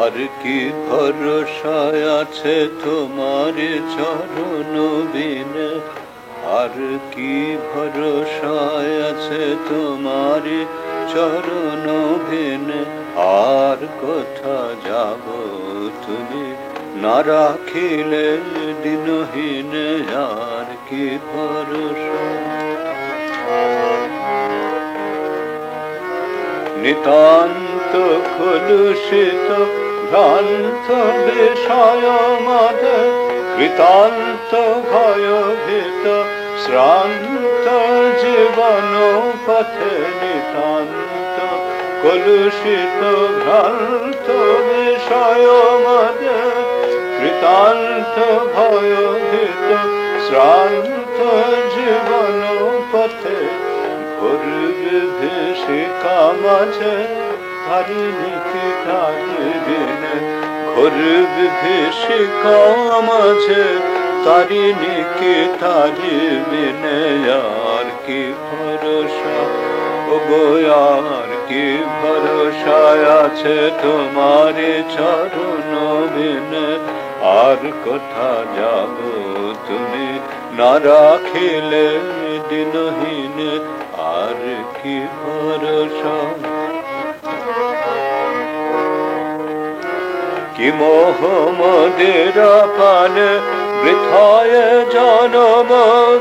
আর কি ভরসায় আছে তোমার চরণ বিনে, আর কি ভরসায় আছে তোমার চরণ বিনে। আর কোথা যাব তুমি না রাখিলে দিনহীনে, আর কি ভরসা। নিতান্ত কলুষিত ভ্রান্ত বিষয় মদে, কৃতান্ত ভয়ভীত শ্রান্ত জীবন পথে। নিতান্ত কলুষিত ভ্রান্ত বিষয় মদে, কৃতান্ত ভয়ভীত শ্রান্ত জীবন পথে। ঘোর বিভীষিকা মাঝে তারিণী কি তারিবিনে, ঘোর বিভীষিকা মাঝে তারিণী কি তারিবিনে। আর কি ভরসা ওগো, আর কি ভরসা আছে তোমার চরণ বিনে। আর কোথা যাব তুমি না রাখিলে দিনহীনে, আর কি ভরসা। কি মোহ মোদের পানে বৃথায় জনম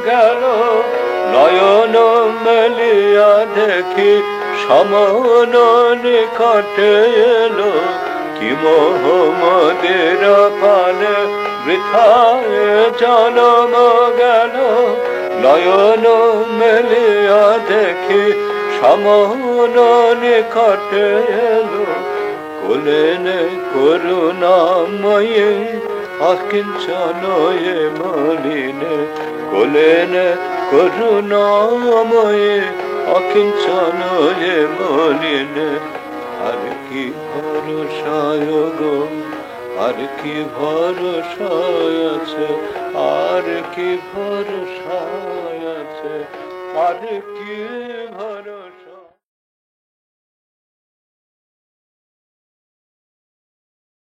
গেল, নয়ন মেলিয়া দেখি সমন নিকটে এলো। কি মোহ মোদের পানে বৃথায় জনম গেল, নয়ন মেলিয়া দেখি সমন নিকটে এলো। কোলেনে করুণাময়ী অকিঞ্চনয়ে মলিনে, কোলেনে করুণাময়ী অকিঞ্চনয়ে মলিনে। আর কি ভরসা গো, আর কি ভরসা আছে, আর কি ভরসা আছে, আর কি